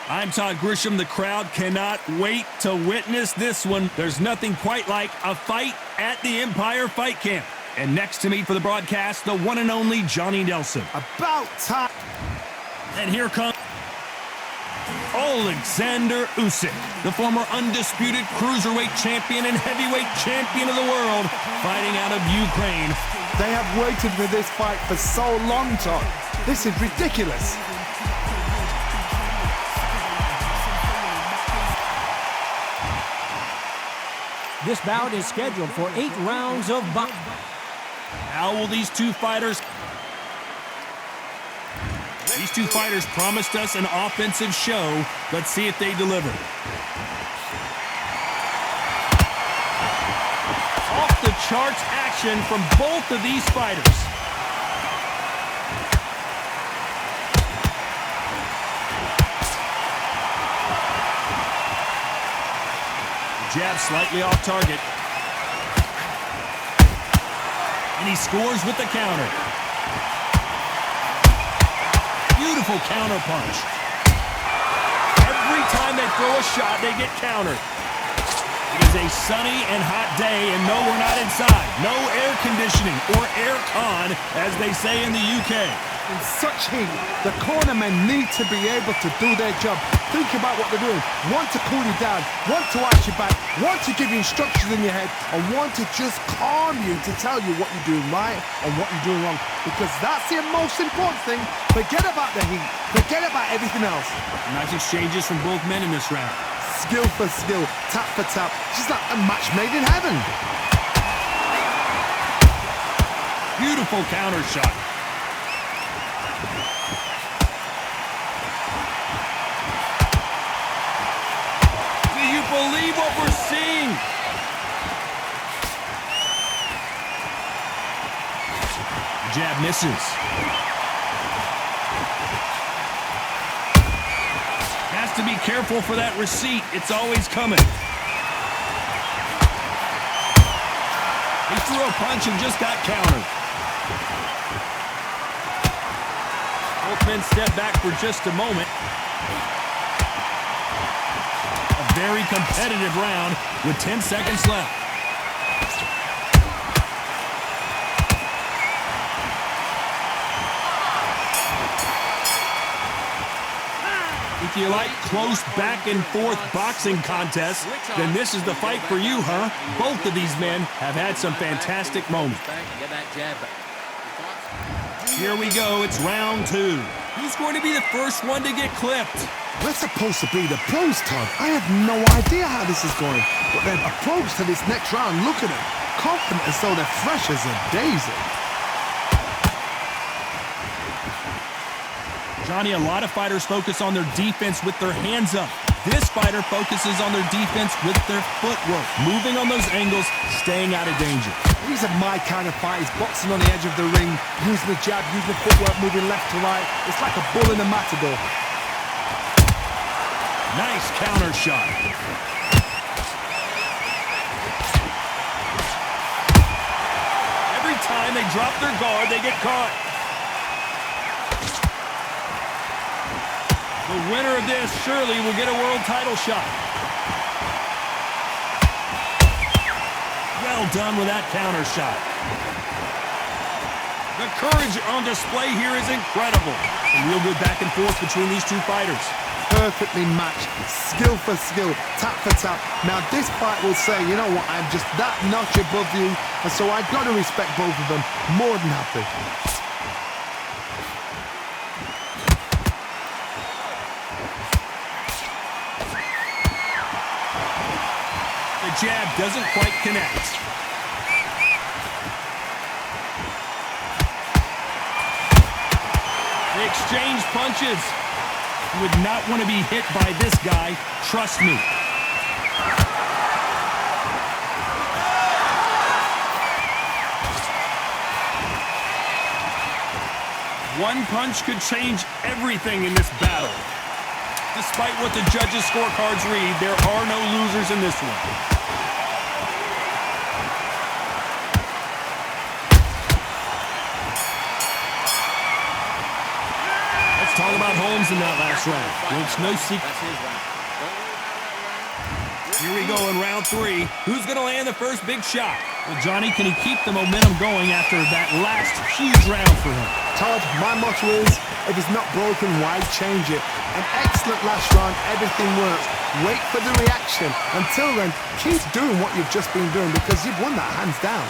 I'm Todd Grisham. The crowd cannot wait to witness this one. There's nothing quite like a fight at the Empire Fight Camp. And next to me for the broadcast, the one and only Johnny Nelson. About time. And here comes Alexander Usyk, the former undisputed cruiserweight champion and heavyweight champion of the world, fighting out of Ukraine. They have waited for this fight for so long, Todd. This is ridiculous. This bout is scheduled for 8 rounds of boxing. How will these two fighters promised us an offensive show. Let's see if they deliver. Off the charts action from both of these fighters. Jab slightly off target. And he scores with the counter. Beautiful counter punch. Every time they throw a shot, they get countered. It is a sunny and hot day, and no, we're not inside. No air conditioning or air con, as they say in the UK. In such heat, the cornermen need to be able to do their job. Think about what they're doing. One to cool you down, one to arch your back, one to give you instructions in your head, and one to just calm you to tell you what you're doing right and what you're doing wrong. Because that's the most important thing. Forget about the heat. Forget about everything else. Nice exchanges from both men in this round. Skill for skill, tap for tap. Just like a match made in heaven. Beautiful counter shot. Believe what we're seeing. Jab misses. Has to be careful for that receipt. It's always coming. He threw a punch and just got countered. Both men step back for just a moment. Very competitive round with 10 seconds left. If you like close back and forth boxing contests, then this is the fight for you, huh? Both of these men have had some fantastic moments. Here we go, it's round 2. Who's going to be the first one to get clipped? We're supposed to be the pros, Todd. I have no idea how this is going. But their approach to this next round, look at them. Confident as though they're fresh as a daisy. Johnny, a lot of fighters focus on their defense with their hands up. This fighter focuses on their defense with their footwork. Moving on those angles, staying out of danger. These are my kind of fighters, boxing on the edge of the ring, using the jab, using the footwork, moving left to right. It's like a bull in a matador. Nice counter shot. Every time they drop their guard, they get caught. The winner of this surely will get a world title shot. Well done with that counter shot. The courage on display here is incredible. A real good back and forth between these two fighters. Perfectly matched, skill for skill, tap for tap. Now this fight will say, you know what, I'm just that notch above you, and so I've got to respect both of them more than happy. The jab doesn't quite connect. They exchange punches. You would not want to be hit by this guy, trust me. One punch could change everything in this battle. Despite what the judges' scorecards read, there are no losers in this one. Holmes in that last round. Well, it's no secret. Here we go in round 3. Who's going to land the first big shot? Well, Johnny, can he keep the momentum going after that last huge round for him? Todd, my motto is, if it's not broken, why change it? An excellent last round, everything works. Wait for the reaction. Until then, keep doing what you've just been doing because you've won that hands down.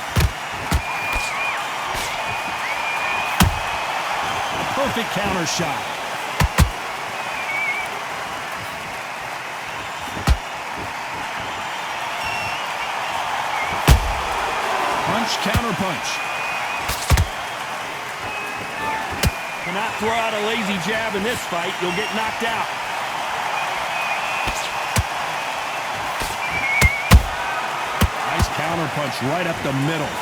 Perfect counter shot. Punch, counter punch. Cannot throw out a lazy jab in this fight. You'll get knocked out. Nice counter punch right up the middle.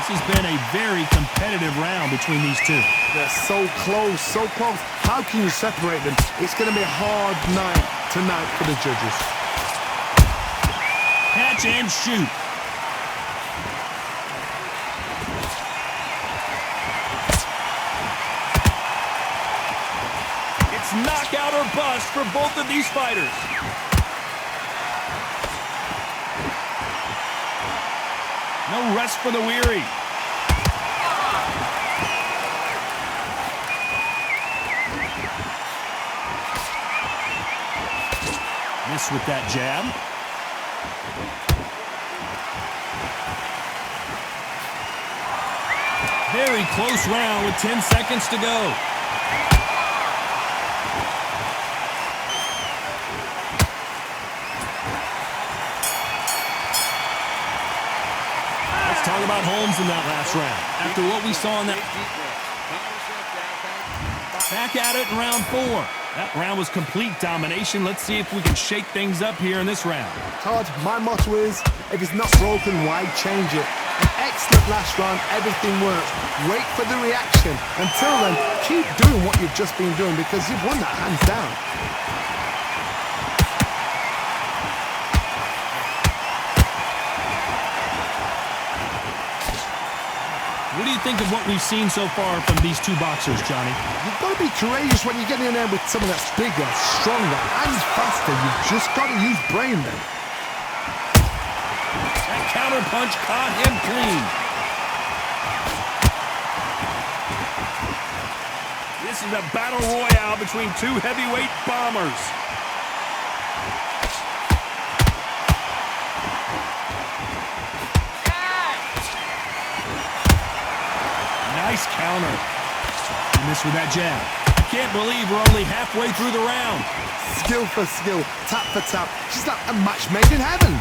This has been a very competitive round between these two. They're so close, so close. How can you separate them? It's going to be a hard night tonight for the judges. Catch and shoot. It's knockout or bust for both of these fighters. No rest for the weary. Miss with that jab. Very close round with 10 seconds to go. Talk about Holmes in that last round. After what we saw in that. Back at it in round 4. That round was complete domination. Let's see if we can shake things up here in this round. Todd, my motto is, if it's not broken, why change it? An excellent last round, everything works. Wait for the reaction. Until then, keep doing what you've just been doing because you've won that hands down. What do you think of what we've seen so far from these two boxers, Johnny? You've got to be courageous when you get in there with someone that's bigger, stronger, and faster. You've just got to use brain then. That counter punch caught him clean. This is a battle royale between two heavyweight bombers. Nice counter. He missed with that jab. I can't believe we're only halfway through the round. Skill for skill, tap for tap. She's like a match made in heaven.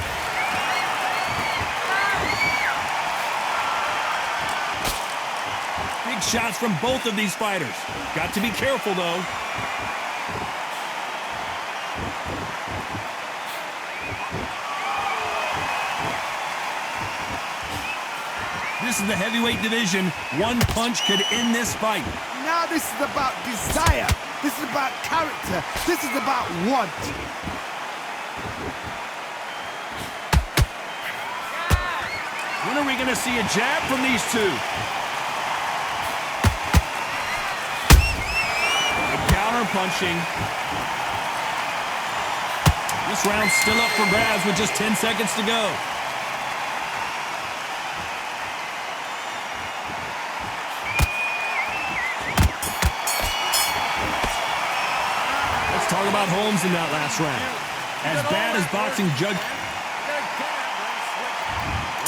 Big shots from both of these fighters. Got to be careful, though. This is the heavyweight division. One punch could end this fight. Now this is about desire. This is about character. This is about want. When are we going to see a jab from these two? Counter punching. This round's still up for grabs with just 10 seconds to go. Let's talk about Holmes in that last round. As bad as boxing judge.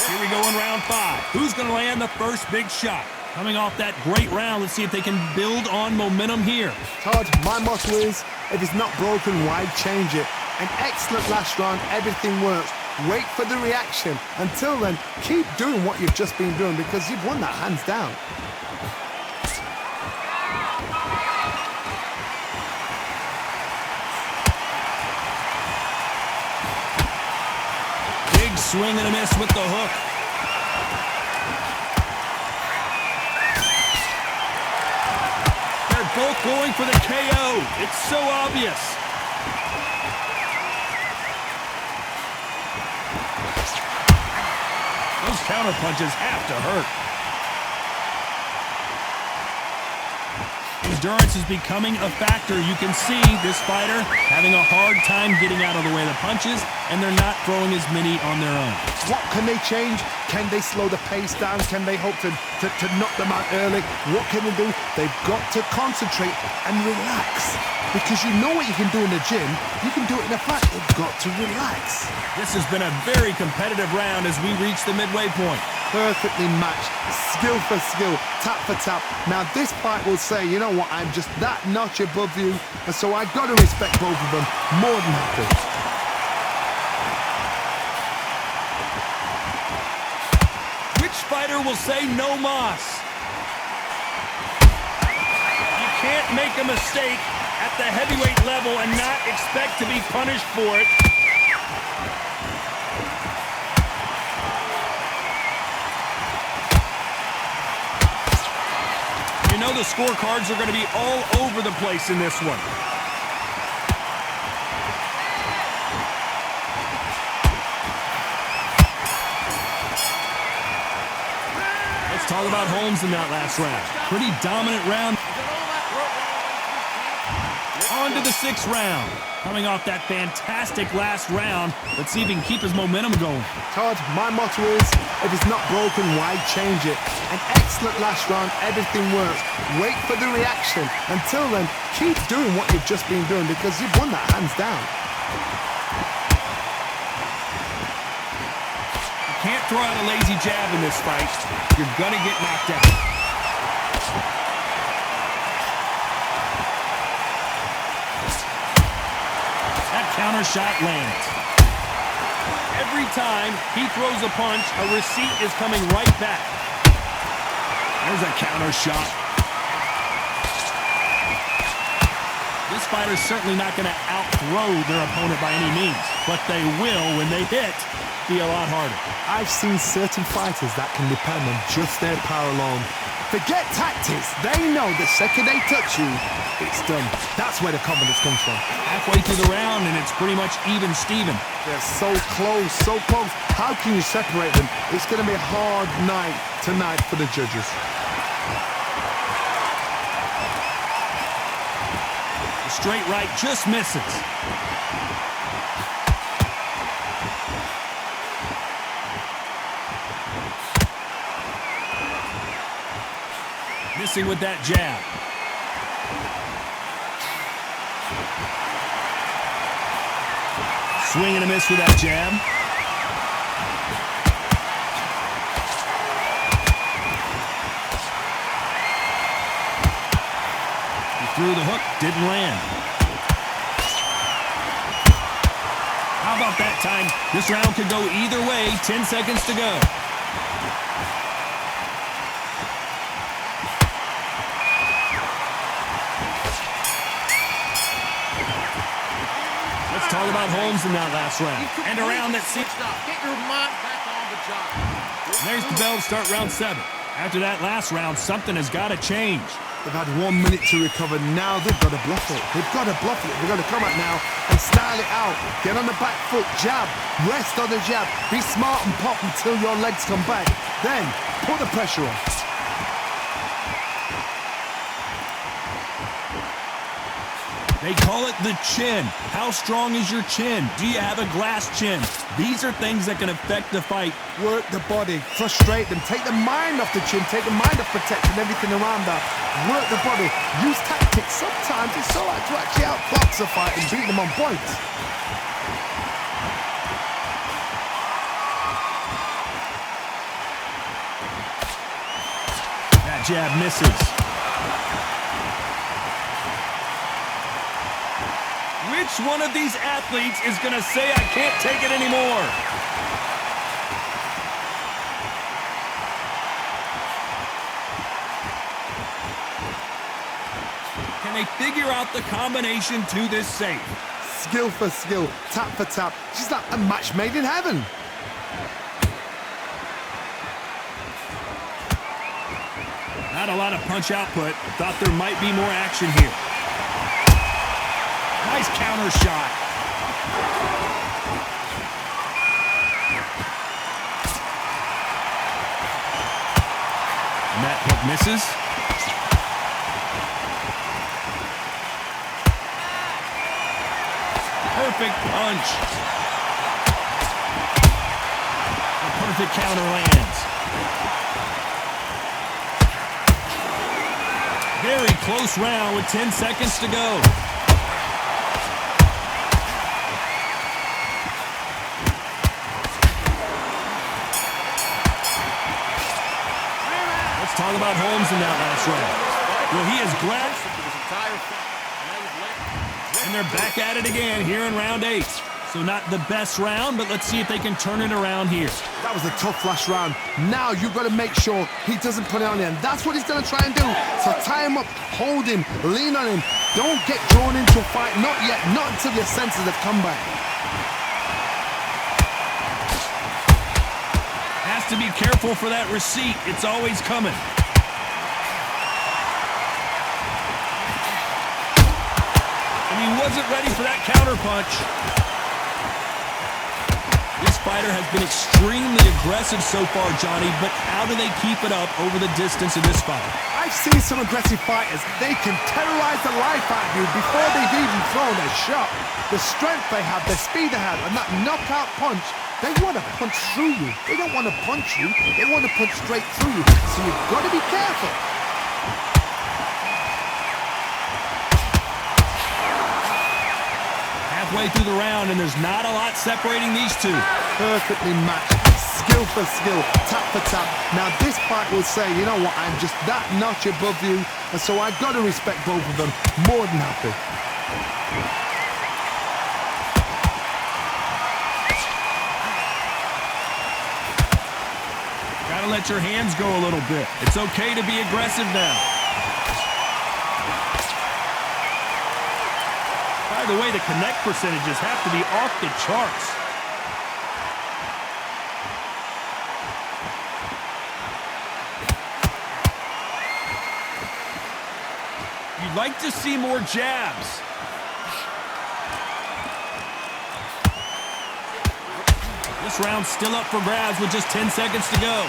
Here we go in round 5. Who's going to land the first big shot? Coming off that great round, let's see if they can build on momentum here. Todd, my motto is, if it's not broken, why change it? An excellent last round, everything works. Wait for the reaction. Until then, keep doing what you've just been doing because you've won that hands down. Big swing and a miss with the hook. They're both going for the KO. It's so obvious. Those counter punches have to hurt. Endurance is becoming a factor. You can see this fighter having a hard time getting out of the way of the punches, and they're not throwing as many on their own. What can they change? Can they slow the pace down? Can they hope to knock them out early? What can they do? They've got to concentrate and relax. Because you know what you can do in the gym, you can do it in a fight. They've got to relax. This has been a very competitive round as we reach the midway point. Perfectly matched, skill for skill, tap for tap. Now this fight will say, you know what, I'm just that notch above you, and so I've got to respect both of them more than happy. Which fighter will say no mas? You can't make a mistake at the heavyweight level and not expect to be punished for it. You know the scorecards are going to be all over the place in this one. Let's talk about Holmes in that last round. Pretty dominant round. On to the 6th round. Coming off that fantastic last round, let's see if he can keep his momentum going. Todd, my motto is, if it's not broken, why change it? An excellent last round, everything works. Wait for the reaction. Until then, keep doing what you've just been doing because you've won that hands down. You can't throw out a lazy jab in this fight. You're gonna get knocked out. That counter shot lands. Every time he throws a punch, a receipt is coming right back. There's a counter shot. This fighter's certainly not going to out-throw their opponent by any means, but they will, when they hit, be a lot harder. I've seen certain fighters that can depend on just their power alone. Forget tactics. They know the second they touch you, it's done. That's where the confidence comes from. Halfway through the round, and it's pretty much even Steven. They're so close, so close. How can you separate them? It's going to be a hard night tonight for the judges. The straight right just misses. Missing with that jab. Swing and a miss with that jab. He threw the hook, didn't land. How about that time? This round could go either way. 10 seconds to go. Talk about Holmes in that last round. And around that seat. Get your mind back on the job. There's the bell to start round 7. After that last round, something has got to change. They've had 1 minute to recover. Now they've got to bluff it. They've got to bluff it. They've got to come out now and style it out. Get on the back foot, jab, rest on the jab. Be smart and pop until your legs come back. Then put the pressure on. They call it the chin. How strong is your chin? Do you have a glass chin? These are things that can affect the fight. Work the body, frustrate them, take the mind off the chin, take the mind off protecting everything around that. Work the body, use tactics. Sometimes it's so hard to actually outbox a fight and beat them on points. That jab misses. Which one of these athletes is going to say, I can't take it anymore? Can they figure out the combination to this safe? Skill for skill, tap for tap. She's like a match made in heaven. Not a lot of punch output. Thought there might be more action here. Nice counter shot. misses. Perfect punch. The perfect counter lands. Very close round with 10 seconds to go. Let's talk about Holmes in that last round. Well, he is glad. And they're back at it again here in round 8. So not the best round, but let's see if they can turn it around here. That was a tough last round. Now you've got to make sure he doesn't put it on you, and that's what he's going to try and do. So tie him up, hold him, lean on him. Don't get drawn into a fight. Not yet. Not until your senses have come back. Has to be careful for that receipt. It's always coming. And he wasn't ready for that counter punch. This fighter has been extremely aggressive so far, Johnny, but how do they keep it up over the distance in this fight? I've seen some aggressive fighters. They can terrorize the life out of you before they've even thrown a shot. The strength they have, the speed they have, and that knockout punch, they want to punch through you. They don't want to punch you. They want to punch straight through you. So you've got to be careful. Halfway through the round, and there's not a lot separating these two. Perfectly matched, skill for skill, tap for tap. Now this fight will say, you know what, I'm just that notch above you, and so I've got to respect both of them. More than happy. Gotta let your hands go a little bit. It's okay to be aggressive now. By the way, the connect percentages have to be off the charts. You'd like to see more jabs. This round's still up for grabs with just 10 seconds to go.